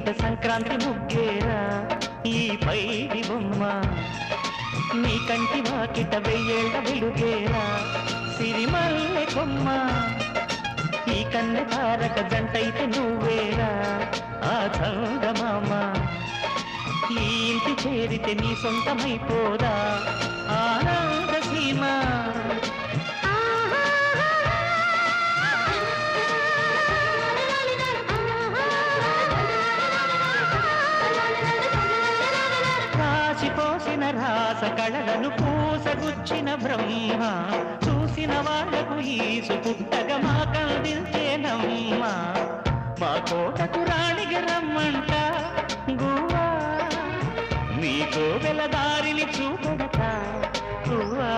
ఇంట సంక్రాంతి ముగ్గేరా ఈ పైడి బొమ్మ నీ కంటి వాకిట వెయ్యేళ్ళ వెలుగేరా సిరిమల్లె కొమ్మ ఈ కన్నె తారక జంటైతే నువ్వేరా ఆ చందమామ ఈ ఇంటి చేరితే నీ సొంతమైపోదా ఆనంద సీమ రాసిపోసిన రాస కళలను పూసగుచ్చిన బ్రహ్మ చూసిన వాళ్లకు ఈసు పుట్టగా మా కందించేనమ్మ మా కోటకు రాణిగా రమ్మంట గువ్వా నీకో వెలదారిని చూపెడతా గువ్వా